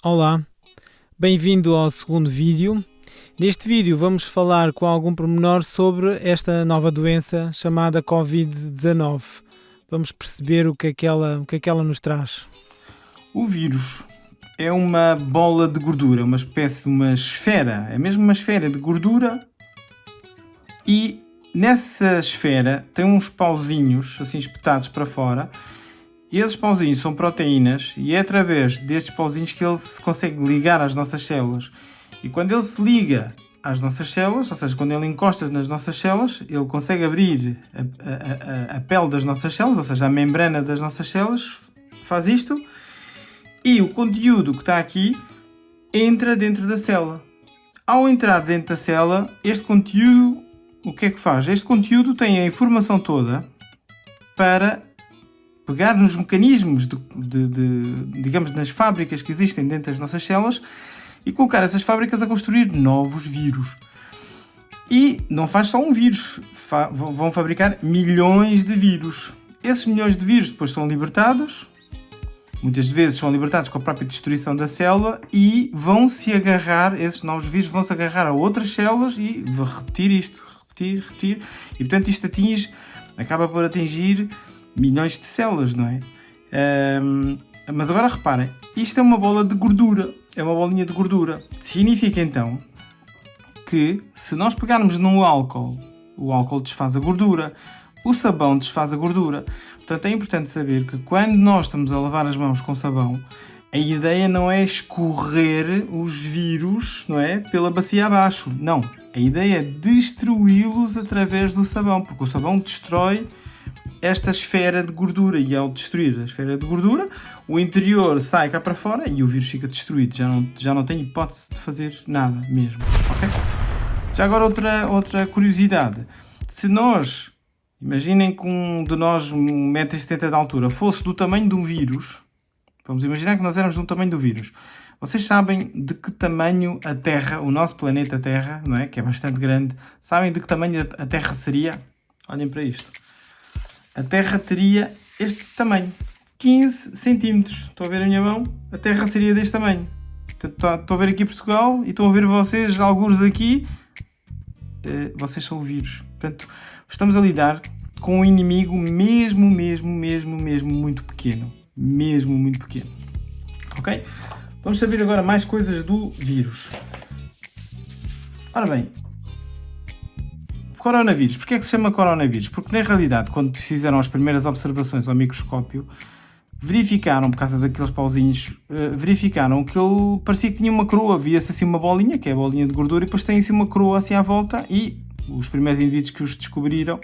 Olá, bem-vindo ao segundo vídeo. Neste vídeo vamos falar com algum pormenor sobre esta nova doença chamada Covid-19. Vamos perceber o que é que ela nos traz. O vírus é uma bola de gordura, uma espécie, uma esfera, é mesmo uma esfera de gordura, e nessa esfera tem uns pauzinhos assim espetados para fora, e esses pauzinhos são proteínas, e é através destes pauzinhos que ele se consegue ligar às nossas células. E quando ele se liga às nossas células, ou seja, quando ele encosta nas nossas células, ele consegue abrir a pele das nossas células, ou seja, a membrana das nossas células, faz isto, e o conteúdo que está aqui entra dentro da célula. Ao entrar dentro da célula, este conteúdo, o que é que faz? Este conteúdo tem a informação toda para pegar nos mecanismos, digamos, nas fábricas que existem dentro das nossas células e colocar essas fábricas a construir novos vírus. E não faz só um vírus, vão fabricar milhões de vírus. Esses milhões de vírus depois são libertados, muitas vezes são libertados com a própria destruição da célula, e vão-se agarrar, esses novos vírus vão-se agarrar a outras células e vão repetir isto, repetir, e portanto isto acaba por atingir milhões de células, não é? Mas agora reparem, isto é uma bola de gordura, é uma bolinha de gordura. Significa então que se nós pegarmos no álcool, o álcool desfaz a gordura, o sabão desfaz a gordura. Portanto, é importante saber que quando nós estamos a lavar as mãos com sabão, a ideia não é escorrer os vírus, não é, pela bacia abaixo. Não. A ideia é destruí-los através do sabão, porque o sabão destrói esta esfera de gordura, e ao destruir a esfera de gordura, o interior sai cá para fora e o vírus fica destruído. Já não tem hipótese de fazer nada mesmo. Ok? Já agora outra curiosidade. Se nós, imaginem que um de nós, 1,70 m de altura, fosse do tamanho de um vírus, vamos imaginar que nós éramos do tamanho do vírus. Vocês sabem de que tamanho a Terra, o nosso planeta Terra, não é? Que é bastante grande, sabem de que tamanho a Terra seria? Olhem para isto. A Terra teria este tamanho, 15 centímetros. Estão a ver a minha mão? A Terra seria deste tamanho. Estão a ver aqui Portugal e estão a ver vocês, alguns aqui, vocês são o vírus. Portanto, estamos a lidar com um inimigo mesmo muito pequeno. Mesmo muito pequeno. Ok? Vamos saber agora mais coisas do vírus. Ora bem, coronavírus. Porquê é que se chama coronavírus? Porque na realidade, quando fizeram as primeiras observações ao microscópio, verificaram, por causa daqueles pauzinhos, verificaram que ele parecia que tinha uma coroa. Via-se assim uma bolinha, que é a bolinha de gordura, e depois tem assim uma coroa assim à volta, e os primeiros indivíduos que os descobriram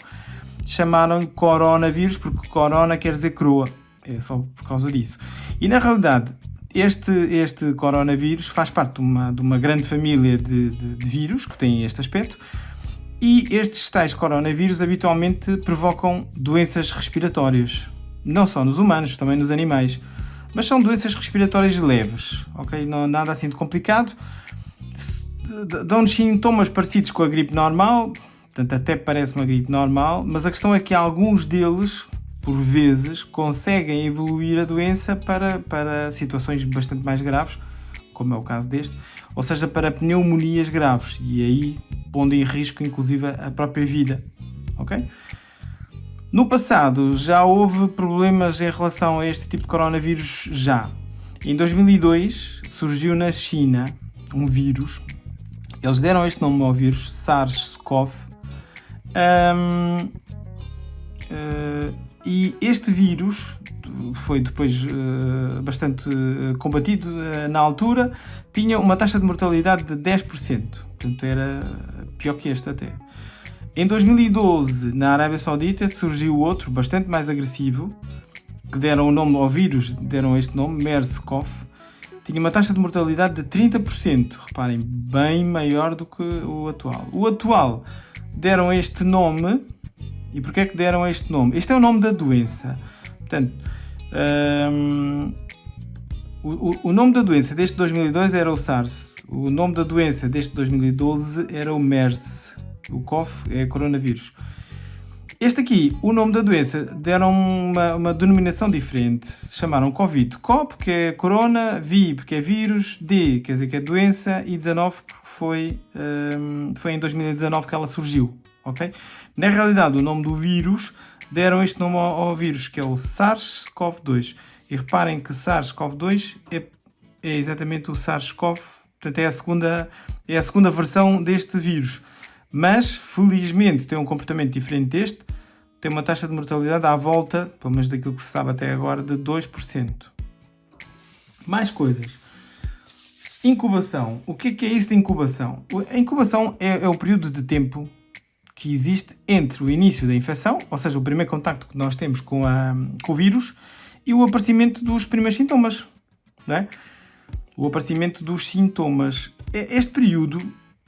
chamaram-lhe coronavírus, porque corona quer dizer coroa. É só por causa disso. E na realidade, este coronavírus faz parte de uma grande família de vírus que têm este aspecto. E estes tais coronavírus habitualmente provocam doenças respiratórias, não só nos humanos, também nos animais, mas são doenças respiratórias leves, ok? Não nada assim de complicado, dão-nos sintomas parecidos com a gripe normal, portanto até parece uma gripe normal, mas a questão é que alguns deles, por vezes, conseguem evoluir a doença para situações bastante mais graves, como é o caso deste, ou seja, para pneumonias graves, e aí pondo em risco inclusive a própria vida, ok? No passado já houve problemas em relação a este tipo de coronavírus já. Em 2002 surgiu na China um vírus, eles deram este nome ao vírus, SARS-CoV, e este vírus foi depois bastante combatido na altura, tinha uma taxa de mortalidade de 10%, portanto era pior que este até. Em 2012, na Arábia Saudita, surgiu outro, bastante mais agressivo, que deram o nome ao vírus, deram este nome, MERS-CoV, tinha uma taxa de mortalidade de 30%, reparem, bem maior do que o atual. O atual deram este nome, e porquê é que deram este nome? Este é o nome da doença. Portanto, o nome da doença deste 2002 era o SARS. O nome da doença deste 2012 era o MERS. O CoV é coronavírus. Este aqui, o nome da doença, deram uma denominação diferente. Chamaram Covid. CO, porque é corona, VI, porque é vírus, D, quer dizer que é doença, e 19, porque foi em 2019 que ela surgiu. Okay? Na realidade, o nome do vírus, deram este nome ao vírus, que é o SARS-CoV-2. E reparem que SARS-CoV-2 é exatamente o SARS-CoV, portanto é a segunda versão deste vírus. Mas, felizmente, tem um comportamento diferente deste, tem uma taxa de mortalidade à volta, pelo menos daquilo que se sabe até agora, de 2%. Mais coisas. Incubação. O que é isso de incubação? A incubação é o período de tempo que existe entre o início da infecção, ou seja, o primeiro contacto que nós temos com o vírus, e o aparecimento dos primeiros sintomas. Não é? O aparecimento dos sintomas. Este período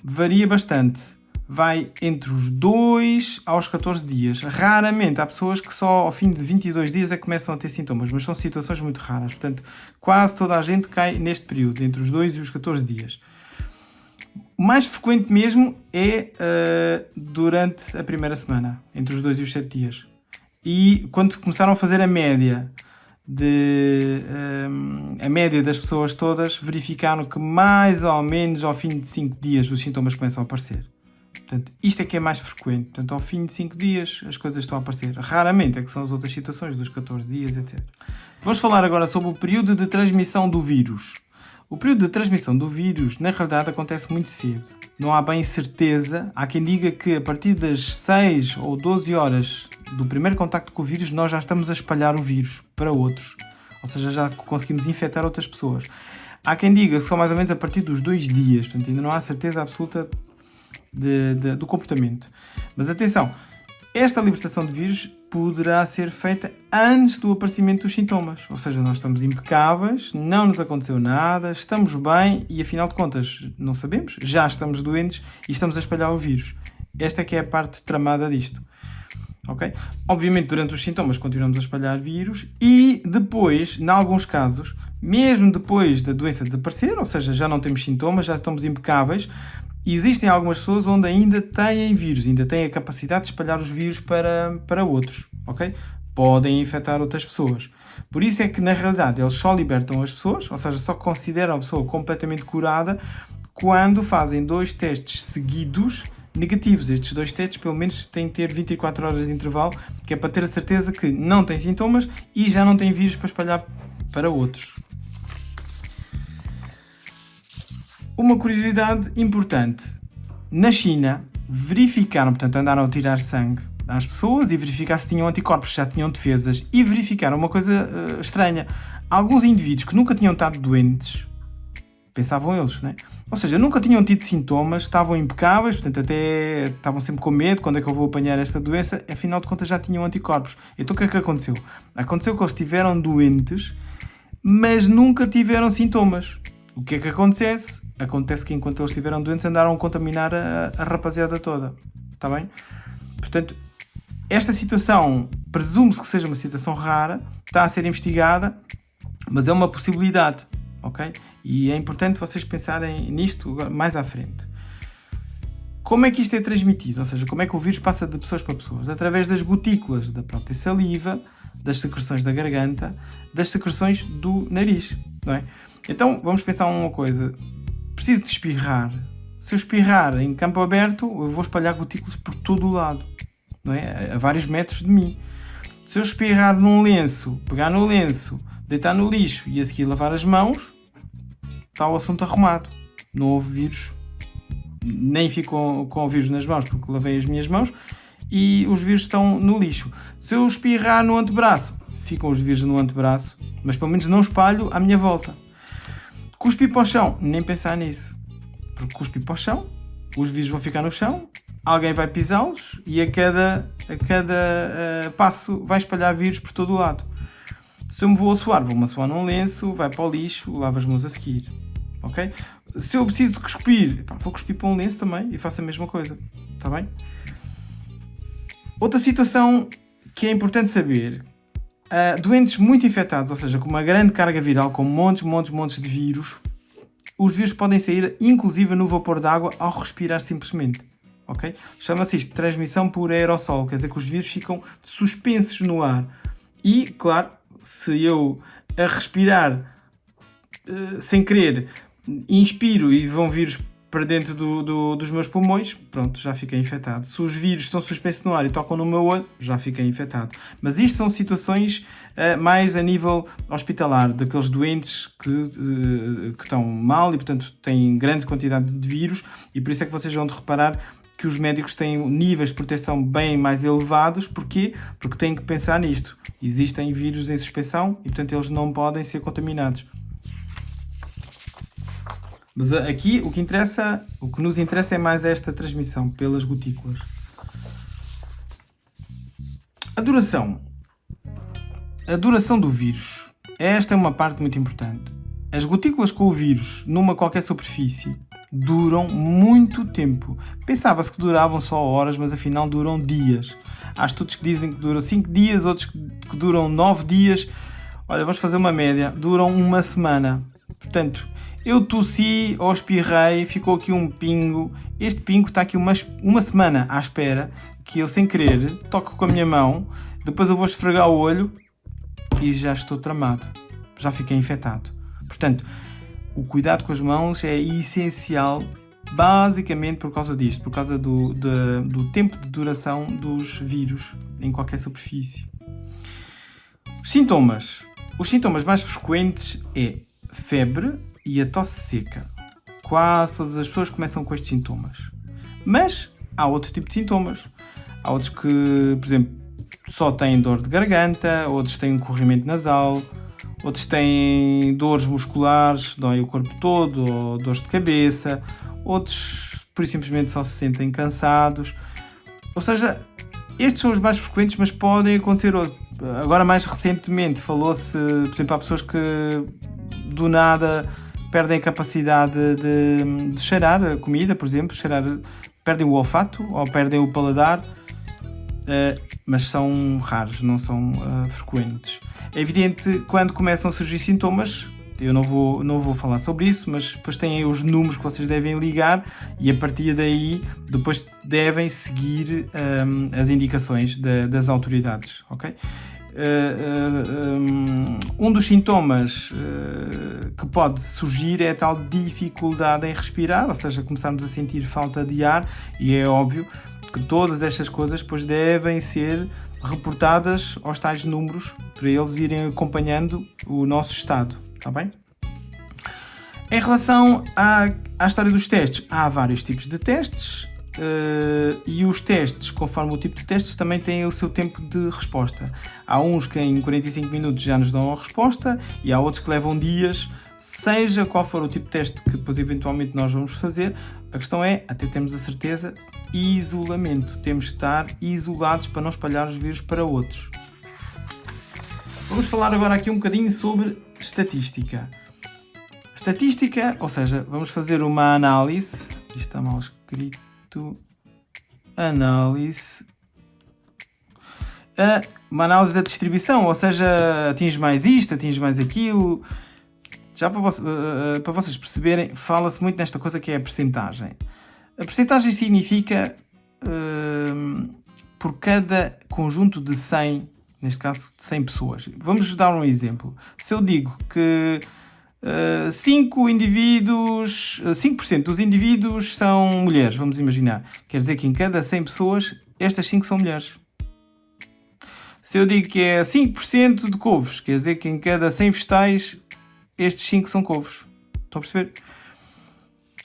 varia bastante. Vai entre os 2 aos 14 dias. Raramente, há pessoas que só ao fim de 22 dias é que começam a ter sintomas, mas são situações muito raras. Portanto, quase toda a gente cai neste período, entre os 2 e os 14 dias. O mais frequente mesmo é durante a primeira semana, entre os 2 e os 7 dias. E quando começaram a fazer a média das pessoas todas, verificaram que mais ou menos ao fim de 5 dias os sintomas começam a aparecer. Portanto, isto é que é mais frequente. Portanto, ao fim de 5 dias as coisas estão a aparecer. Raramente é que são as outras situações, dos 14 dias, etc. Vamos falar agora sobre o período de transmissão do vírus. O período de transmissão do vírus, na realidade, acontece muito cedo. Não há bem certeza. Há quem diga que a partir das 6 ou 12 horas do primeiro contacto com o vírus, nós já estamos a espalhar o vírus para outros. Ou seja, já conseguimos infectar outras pessoas. Há quem diga que só mais ou menos a partir dos 2 dias. Portanto, ainda não há certeza absoluta do comportamento. Mas atenção, esta libertação de vírus poderá ser feita antes do aparecimento dos sintomas. Ou seja, nós estamos impecáveis, não nos aconteceu nada, estamos bem e, afinal de contas, não sabemos, já estamos doentes e estamos a espalhar o vírus. Esta é que é a parte tramada disto. Okay? Obviamente, durante os sintomas continuamos a espalhar vírus e depois, em alguns casos, mesmo depois da doença desaparecer, ou seja, já não temos sintomas, já estamos impecáveis, existem algumas pessoas onde ainda têm vírus, ainda têm a capacidade de espalhar os vírus para outros, ok? Podem infectar outras pessoas. Por isso é que, na realidade, eles só libertam as pessoas, ou seja, só consideram a pessoa completamente curada quando fazem 2 testes seguidos negativos. Estes 2 testes, pelo menos, têm que ter 24 horas de intervalo, que é para ter a certeza que não têm sintomas e já não têm vírus para espalhar para outros. Uma curiosidade importante. Na China, verificaram, portanto, andaram a tirar sangue às pessoas e verificar se tinham anticorpos, se já tinham defesas. E verificaram uma coisa estranha. Alguns indivíduos que nunca tinham estado doentes, pensavam eles, né? Ou seja, nunca tinham tido sintomas, estavam impecáveis, portanto, até estavam sempre com medo, quando é que eu vou apanhar esta doença? Afinal de contas, já tinham anticorpos. Então, o que é que aconteceu? Aconteceu que eles estiveram doentes, mas nunca tiveram sintomas. O que é que acontece? Acontece que enquanto eles estiveram doentes andaram a contaminar a rapaziada toda. Está bem? Portanto, esta situação presume-se que seja uma situação rara, está a ser investigada, mas é uma possibilidade. Ok? E é importante vocês pensarem nisto mais à frente. Como é que isto é transmitido? Ou seja, como é que o vírus passa de pessoas para pessoas? Através das gotículas da própria saliva, das secreções da garganta, das secreções do nariz. Não é? Então, vamos pensar uma coisa. Preciso de espirrar. Se eu espirrar em campo aberto, eu vou espalhar gotículas por todo o lado, não é? A vários metros de mim. Se eu espirrar num lenço, pegar no lenço, deitar no lixo e a seguir lavar as mãos, está o assunto arrumado. Não houve vírus. Nem fico com o vírus nas mãos porque lavei as minhas mãos e os vírus estão no lixo. Se eu espirrar no antebraço, ficam os vírus no antebraço, mas pelo menos não espalho à minha volta. Cuspir para o chão, nem pensar nisso. Porque cuspir para o chão, os vírus vão ficar no chão, alguém vai pisá-los e a cada passo vai espalhar vírus por todo o lado. Se eu me vou assoar, vou-me assoar num lenço, vai para o lixo, lavo as mãos a seguir. Ok? Se eu preciso de cuspir, vou cuspir para um lenço também e faço a mesma coisa. Está bem? Outra situação que é importante saber. Doentes muito infectados, ou seja, com uma grande carga viral, com montes de vírus, os vírus podem sair inclusive no vapor de água ao respirar simplesmente. ok? Chama-se isto de transmissão por aerossol, quer dizer que os vírus ficam suspensos no ar. E, claro, se eu a respirar sem querer inspiro e vão vírus para dentro dos meus pulmões, pronto, já fiquei infectado. Se os vírus estão suspensos no ar e tocam no meu olho, já fiquei infectado. Mas isto são situações mais a nível hospitalar, daqueles doentes que estão mal e, portanto, têm grande quantidade de vírus, e por isso é que vocês vão reparar que os médicos têm níveis de proteção bem mais elevados. Porquê? Porque têm que pensar nisto. Existem vírus em suspensão e, portanto, eles não podem ser contaminados. Mas aqui o que nos interessa é mais esta transmissão pelas gotículas. A duração do vírus. Esta é uma parte muito importante. As gotículas com o vírus numa qualquer superfície duram muito tempo. Pensava-se que duravam só horas, mas afinal duram dias. Há estudos que dizem que duram 5 dias, outros que duram 9 dias. Olha, vamos fazer uma média. Duram uma semana. Portanto, eu tossi ou espirrei, ficou aqui um pingo. Este pingo está aqui uma semana à espera que eu, sem querer, toco com a minha mão. Depois eu vou esfregar o olho e já estou tramado. Já fiquei infectado. Portanto, o cuidado com as mãos é essencial, basicamente por causa disto. Por causa do tempo de duração dos vírus em qualquer superfície. Os sintomas mais frequentes é febre e a tosse seca. Quase todas as pessoas começam com estes sintomas. Mas há outro tipo de sintomas. Há outros que, por exemplo, só têm dor de garganta, outros têm um corrimento nasal, outros têm dores musculares, dói o corpo todo, ou dores de cabeça, outros, por simplesmente, só se sentem cansados. Ou seja, estes são os mais frequentes, mas podem acontecer outros. Agora, mais recentemente, falou-se, por exemplo, há pessoas que do nada perdem a capacidade de cheirar a comida, por exemplo, perdem o olfato ou perdem o paladar, mas são raros, não são frequentes. É evidente, quando começam a surgir sintomas, eu não vou falar sobre isso, mas depois têm aí os números que vocês devem ligar e a partir daí depois devem seguir as indicações das autoridades, ok? Um dos sintomas que pode surgir é a tal dificuldade em respirar, ou seja, começarmos a sentir falta de ar, e é óbvio que todas estas coisas depois devem ser reportadas aos tais números para eles irem acompanhando o nosso estado, está bem? Em relação à história dos testes, há vários tipos de testes. E os testes, conforme o tipo de testes, também têm o seu tempo de resposta. Há uns que em 45 minutos já nos dão a resposta e há outros que levam dias. Seja qual for o tipo de teste que depois eventualmente nós vamos fazer, a questão é, até termos a certeza, isolamento. Temos de estar isolados para não espalhar os vírus para outros. Vamos falar agora aqui um bocadinho sobre estatística. Estatística, ou seja, vamos fazer uma análise. Isto está mal escrito. Uma análise da distribuição, ou seja, atinge mais isto, atinge mais aquilo. Já para vocês perceberem, fala-se muito nesta coisa que é a percentagem. A percentagem significa por cada conjunto de 100, neste caso de 100 pessoas. Vamos dar um exemplo. Se eu digo que 5% dos indivíduos são mulheres, vamos imaginar. Quer dizer que em cada 100 pessoas, estas 5 são mulheres. Se eu digo que é 5% de couves, quer dizer que em cada 100 vegetais, estes 5 são couves. Estão a perceber?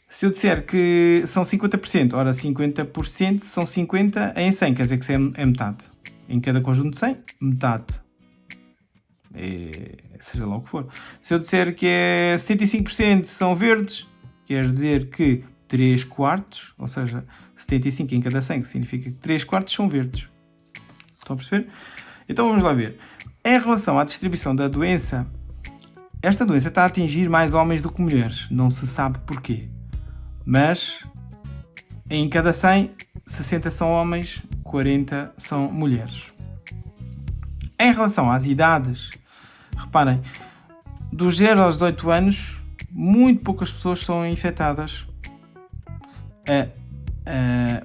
Se eu disser que são 50%, ora 50% são 50 em 100, quer dizer que é metade. Em cada conjunto de 100, metade. Seja lá o que for. Se eu disser que é 75% são verdes, quer dizer que 3 quartos, ou seja, 75 em cada 100, que significa que 3 quartos são verdes. Estão a perceber? Então vamos lá ver. Em relação à distribuição da doença, esta doença está a atingir mais homens do que mulheres. Não se sabe porquê. Mas em cada 100, 60 são homens, 40 são mulheres. Em relação às idades, reparem, dos 0 aos 18 anos, muito poucas pessoas são infectadas.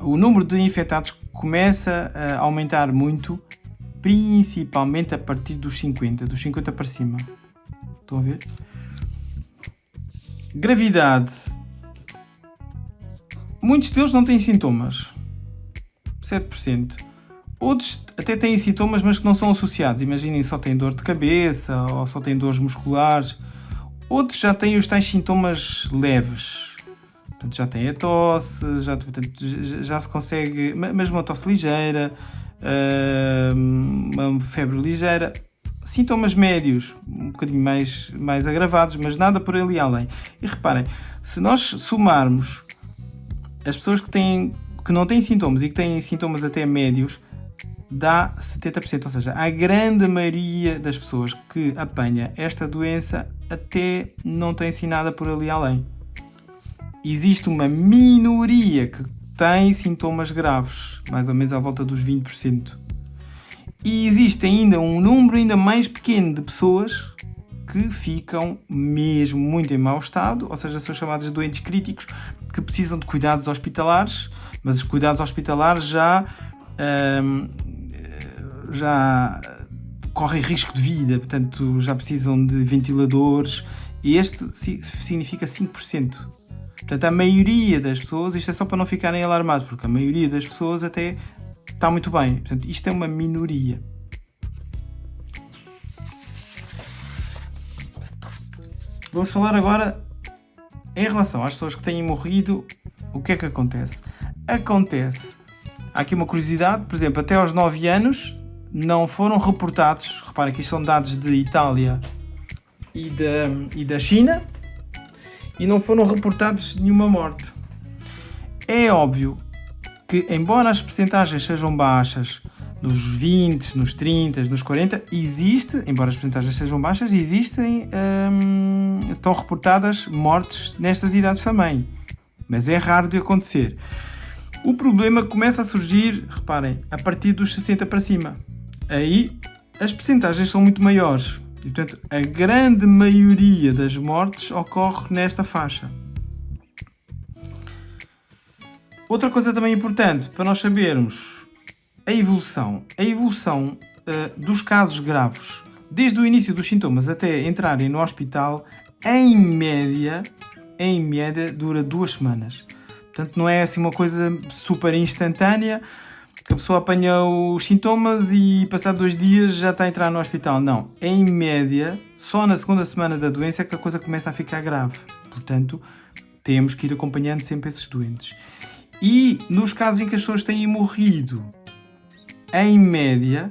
o número de infectados começa a aumentar muito, principalmente a partir dos 50 para cima. Estão a ver? Gravidade. Muitos deles não têm sintomas. 7%. Outros até têm sintomas, mas que não são associados. Imaginem, só têm dor de cabeça ou só têm dores musculares. Outros já têm os tais sintomas leves. Portanto, já têm a tosse, já se consegue, mesmo uma tosse ligeira, uma febre ligeira. Sintomas médios, um bocadinho mais agravados, mas nada por ali além. E reparem, se nós somarmos as pessoas que não têm sintomas e que têm sintomas até médios, dá 70%. Ou seja, a grande maioria das pessoas que apanha esta doença até não tem assim nada por ali além. Existe uma minoria que tem sintomas graves, mais ou menos à volta dos 20%. E existe ainda um número ainda mais pequeno de pessoas que ficam mesmo muito em mau estado, ou seja, são chamados doentes críticos, que precisam de cuidados hospitalares, mas os cuidados hospitalares já correm risco de vida, portanto já precisam de ventiladores, e este significa 5%. Portanto, a maioria das pessoas, isto é só para não ficarem alarmados, porque a maioria das pessoas até está muito bem. Portanto, isto é uma minoria. Vamos falar agora em relação às pessoas que têm morrido. O que é que acontece? Há aqui uma curiosidade, por exemplo, até aos 9 anos não foram reportados, reparem que isto são dados de Itália e da China, e não foram reportados nenhuma morte. É óbvio que, embora as percentagens sejam baixas, nos 20, nos 30, nos 40, embora as percentagens sejam baixas, estão reportadas mortes nestas idades também. Mas é raro de acontecer. O problema começa a surgir, reparem, a partir dos 60 para cima. Aí as percentagens são muito maiores. E, portanto, a grande maioria das mortes ocorre nesta faixa. Outra coisa também importante para nós sabermos a evolução dos casos graves, desde o início dos sintomas até entrarem no hospital, em média dura 2 semanas. Portanto, não é assim uma coisa super instantânea, que a pessoa apanha os sintomas e passado 2 dias já está a entrar no hospital. Não, em média, só na segunda semana da doença é que a coisa começa a ficar grave. Portanto, temos que ir acompanhando sempre esses doentes. E nos casos em que as pessoas têm morrido, em média,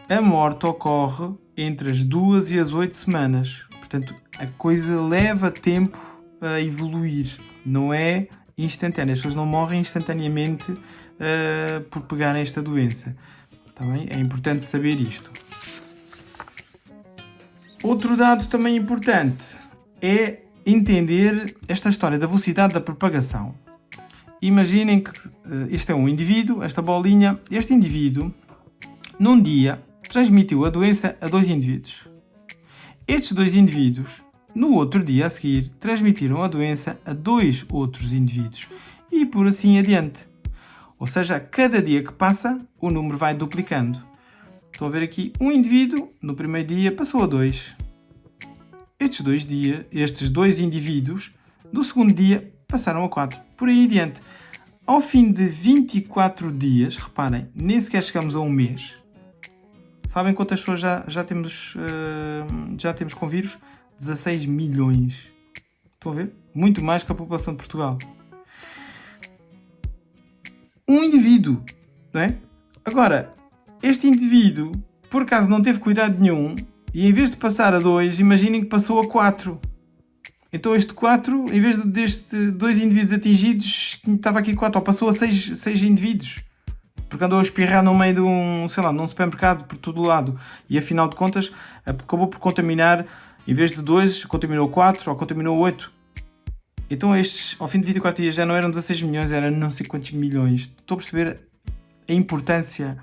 a morte ocorre entre as 2 e as 8 semanas. Portanto, a coisa leva tempo a evoluir, não é instantânea. As pessoas não morrem instantaneamente por pegarem esta doença. Tá bem? É importante saber isto. Outro dado também importante é entender esta história da velocidade da propagação. Imaginem que este é um indivíduo, esta bolinha. Este indivíduo, num dia, transmitiu a doença a 2 indivíduos. Estes 2 indivíduos, no outro dia a seguir, transmitiram a doença a 2 outros indivíduos. E por assim adiante. Ou seja, a cada dia que passa, o número vai duplicando. Estão a ver aqui, um indivíduo, no primeiro dia, passou a 2. Estes 2 indivíduos, no segundo dia, passaram a 4. Por aí adiante. Ao fim de 24 dias, reparem, nem sequer chegamos a um mês. Sabem quantas pessoas já temos com vírus? 16 milhões. Estão a ver? Muito mais que a população de Portugal. Um indivíduo, não é? Agora, este indivíduo, por acaso não teve cuidado nenhum, e em vez de passar a 2, imaginem que passou a 4. Então este 4, em vez deste 2 indivíduos atingidos, estava aqui 4, ou passou a 6 indivíduos. Porque andou a espirrar no meio de num supermercado por todo o lado. E afinal de contas, acabou por contaminar, em vez de 2, contaminou 4 ou contaminou 8. Então estes, ao fim de 24 dias, já não eram 16 milhões, eram não sei quantos milhões. Estou a perceber a importância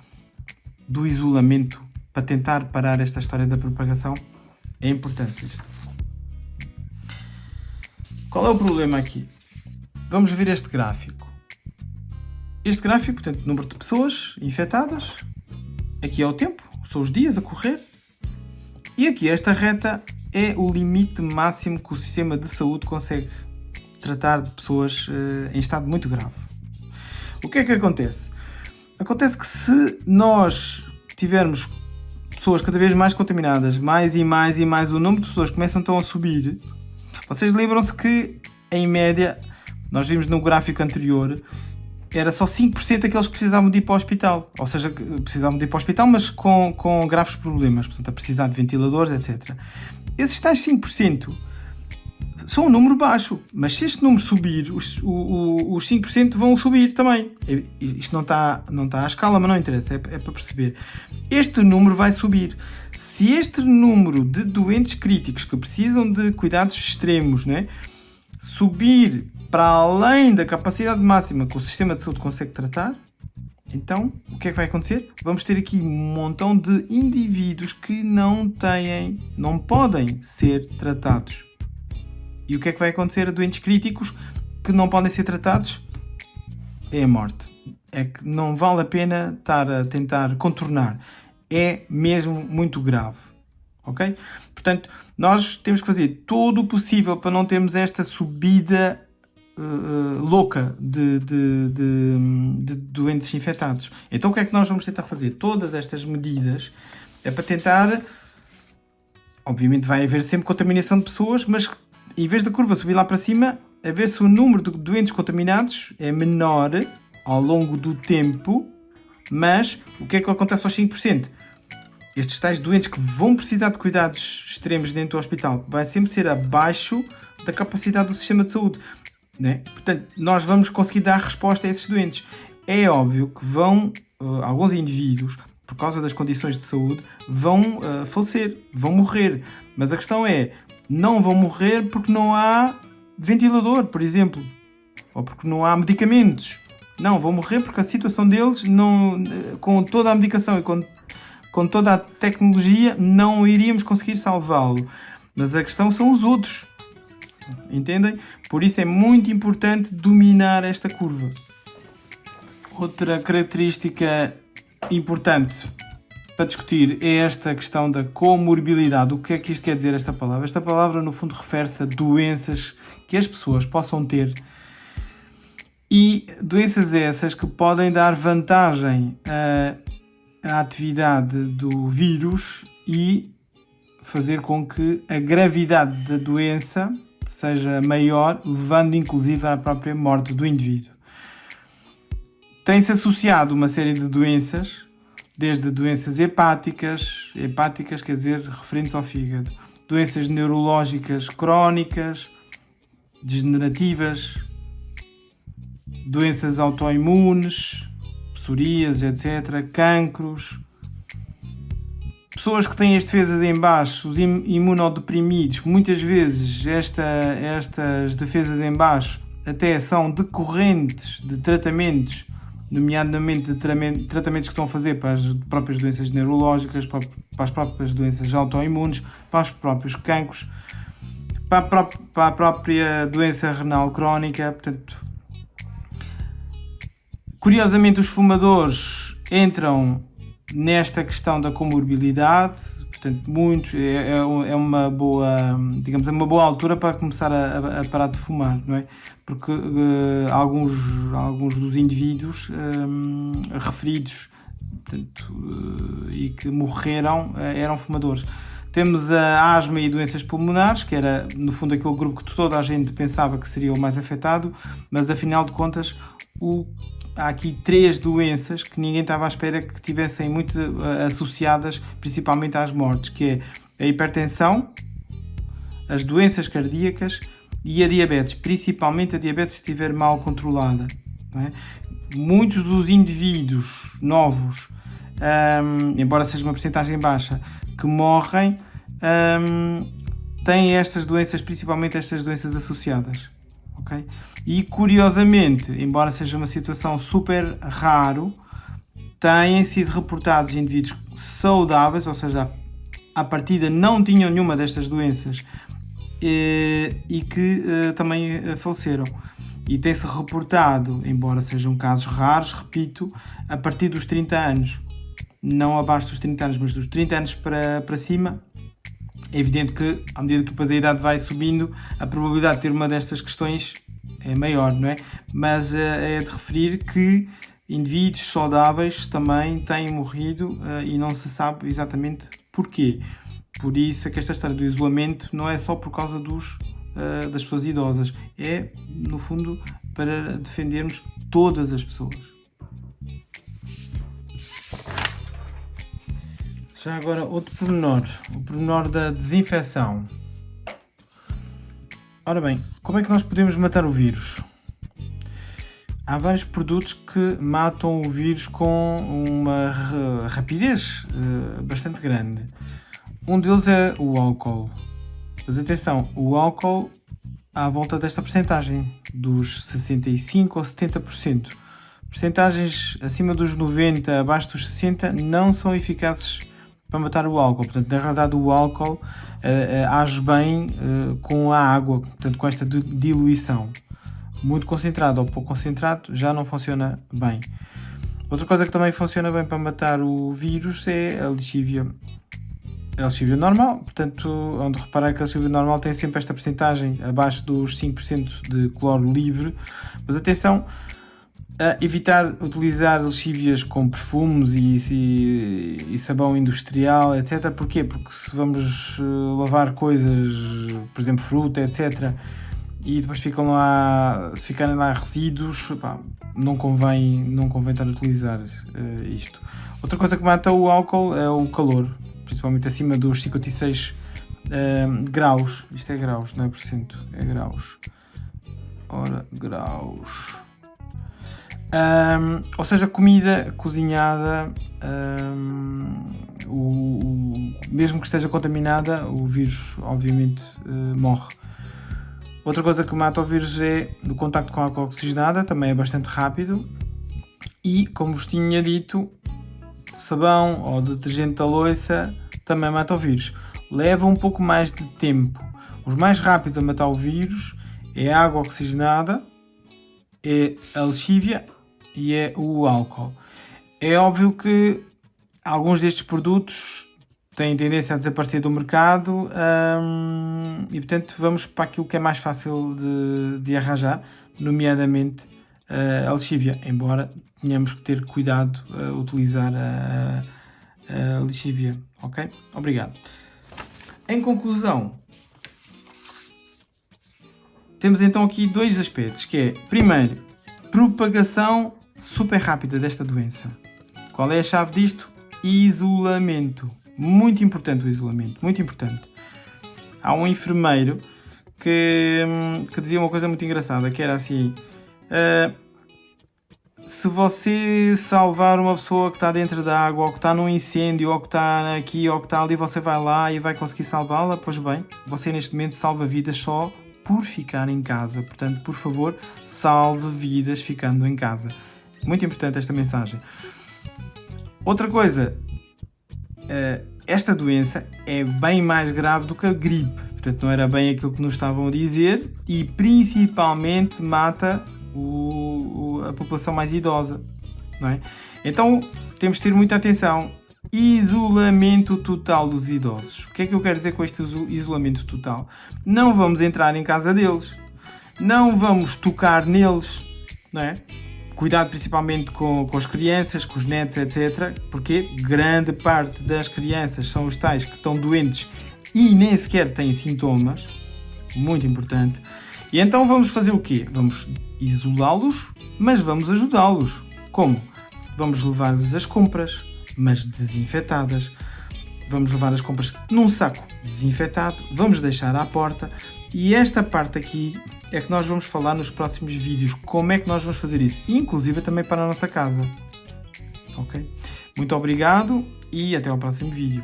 do isolamento para tentar parar esta história da propagação. É importante isto. Qual é o problema aqui? Vamos ver este gráfico. este gráfico, portanto, número de pessoas infectadas, aqui é o tempo, são os dias a correr, e aqui esta reta é o limite máximo que o sistema de saúde consegue tratar de pessoas em estado muito grave. O que é que acontece? Acontece que se nós tivermos pessoas cada vez mais contaminadas, mais e mais, o número de pessoas começam então a subir. Vocês lembram-se que, em média, nós vimos no gráfico anterior, era só 5% aqueles que precisavam de ir para o hospital. Ou seja, precisavam de ir para o hospital, mas com graves problemas, portanto, a precisar de ventiladores, etc. Esses tais 5% são um número baixo, mas se este número subir, os 5% vão subir também. Isto não está à escala, mas não interessa, é para perceber. Este número vai subir. Se este número de doentes críticos que precisam de cuidados extremos, não é, subir para além da capacidade máxima que o sistema de saúde consegue tratar, então o que é que vai acontecer? Vamos ter aqui um montão de indivíduos que não podem ser tratados. E o que é que vai acontecer a doentes críticos que não podem ser tratados? É a morte. É que não vale a pena estar a tentar contornar. É mesmo muito grave. Ok? Portanto, nós temos que fazer todo o possível para não termos esta subida louca de doentes infectados. Então o que é que nós vamos tentar fazer? Todas estas medidas é para tentar... Obviamente vai haver sempre contaminação de pessoas, mas em vez da curva subir lá para cima, a ver se o número de doentes contaminados é menor ao longo do tempo, mas o que é que acontece aos 5%? Estes tais doentes que vão precisar de cuidados extremos dentro do hospital vai sempre ser abaixo da capacidade do sistema de saúde, né? Portanto, nós vamos conseguir dar resposta a esses doentes. É óbvio que alguns indivíduos, por causa das condições de saúde, vão falecer, vão morrer. Mas a questão é, não vão morrer porque não há ventilador, por exemplo, ou porque não há medicamentos. Não, vão morrer porque a situação deles, com toda a medicação e com toda a tecnologia, não iríamos conseguir salvá-lo. Mas a questão são os outros. Entendem? Por isso é muito importante dominar esta curva. Outra característica importante para discutir é esta questão da comorbilidade. O que é que isto quer dizer, esta palavra? Esta palavra, no fundo, refere-se a doenças que as pessoas possam ter, e doenças essas que podem dar vantagem à atividade do vírus e fazer com que a gravidade da doença seja maior, levando inclusive à própria morte do indivíduo. Tem-se associado uma série de doenças, desde doenças hepáticas quer dizer, referentes ao fígado, doenças neurológicas crónicas, degenerativas, doenças autoimunes, psoríases, etc., cancros, pessoas que têm as defesas em baixo, os imunodeprimidos. Muitas vezes estas defesas em baixo até são decorrentes de tratamentos, nomeadamente de tratamentos que estão a fazer para as próprias doenças neurológicas, para as próprias doenças autoimunes, para os próprios cancros, para a própria doença renal crónica. Portanto, curiosamente, os fumadores entram nesta questão da comorbilidade. Portanto, é uma boa, digamos, é uma boa altura para começar a parar de fumar, não é? Porque alguns dos indivíduos referidos, portanto, e que morreram eram fumadores. Temos a asma e doenças pulmonares, que era, no fundo, aquele grupo que toda a gente pensava que seria o mais afetado, mas, afinal de contas, há aqui 3 doenças que ninguém estava à espera que estivessem muito associadas, principalmente às mortes, que é a hipertensão, as doenças cardíacas e a diabetes, principalmente a diabetes se estiver mal controlada, não é? Muitos dos indivíduos novos, embora seja uma percentagem baixa, que morrem, têm estas doenças, principalmente estas doenças associadas. Okay? E, curiosamente, embora seja uma situação super raro, têm sido reportados indivíduos saudáveis, ou seja, à partida não tinham nenhuma destas doenças e que também faleceram. e tem-se reportado, embora sejam casos raros, repito, a partir dos 30 anos. Não abaixo dos 30 anos, mas dos 30 anos para cima. É evidente que, à medida que depois a idade vai subindo, a probabilidade de ter uma destas questões é maior, não é? Mas é de referir que indivíduos saudáveis também têm morrido e não se sabe exatamente porquê. Por isso é que esta história do isolamento não é só por causa das pessoas idosas, é, no fundo, para defendermos todas as pessoas. Já agora, outro pormenor, o pormenor da desinfecção. Ora bem, como é que nós podemos matar o vírus? Há vários produtos que matam o vírus com uma rapidez bastante grande. Um deles é o álcool. Mas atenção, o álcool à volta desta percentagem, dos 65% ou 70%. Percentagens acima dos 90%, abaixo dos 60% não são eficazes para matar o álcool. Portanto, na realidade, o álcool age bem com a água, portanto, com esta diluição. Muito concentrado ou pouco concentrado já não funciona bem. Outra coisa que também funciona bem para matar o vírus é a lexívia. A lexívia normal, portanto, onde reparar que a lexívia normal tem sempre esta percentagem abaixo dos 5% de cloro livre. Mas atenção, a evitar utilizar lexívias com perfumes e sabão industrial, etc. Porquê? Porque se vamos lavar coisas, por exemplo, fruta, etc., e depois se ficarem lá resíduos, não convém estar a utilizar isto. Outra coisa que mata o álcool é o calor, principalmente acima dos 56 graus. Isto é graus, não é por cento, é graus. Ora, graus. Ou seja, comida cozinhada, mesmo que esteja contaminada, o vírus obviamente morre. Outra coisa que mata o vírus é o contacto com a água oxigenada, também é bastante rápido. E, como vos tinha dito, sabão ou detergente da louça também mata o vírus. Leva um pouco mais de tempo. Os mais rápidos a matar o vírus é a água oxigenada, é a lexívia e é o álcool. É óbvio que alguns destes produtos têm tendência a desaparecer do mercado e, portanto, vamos para aquilo que é mais fácil de arranjar, nomeadamente a lexívia, embora tenhamos que ter cuidado a utilizar a lexívia. Ok? Obrigado. Em conclusão, temos então aqui dois aspectos, que é, primeiro, propagação super rápida desta doença. Qual é a chave disto? Isolamento. Muito importante o isolamento, muito importante. Há um enfermeiro que dizia uma coisa muito engraçada, que era assim: se você salvar uma pessoa que está dentro da água, ou que está num incêndio, ou que está aqui, ou que está ali, você vai lá e vai conseguir salvá-la, pois bem, você neste momento salva vidas só por ficar em casa. Portanto, por favor, salve vidas ficando em casa. Muito importante esta mensagem. Outra coisa, esta doença é bem mais grave do que a gripe. Portanto, não era bem aquilo que nos estavam a dizer e principalmente mata a população mais idosa, não é? Então, temos de ter muita atenção. Isolamento total dos idosos. O que é que eu quero dizer com este isolamento total? Não vamos entrar em casa deles, não vamos tocar neles, não é? Cuidado principalmente com as crianças, com os netos, etc. Porque grande parte das crianças são os tais que estão doentes e nem sequer têm sintomas. Muito importante. E então vamos fazer o quê? Vamos isolá-los, mas vamos ajudá-los. Como? Vamos levar-lhes as compras, mas desinfetadas. Vamos levar as compras num saco desinfetado, vamos deixar à porta. E esta parte aqui é que nós vamos falar nos próximos vídeos, como é que nós vamos fazer isso, inclusive também para a nossa casa. Ok? Muito obrigado e até ao próximo vídeo.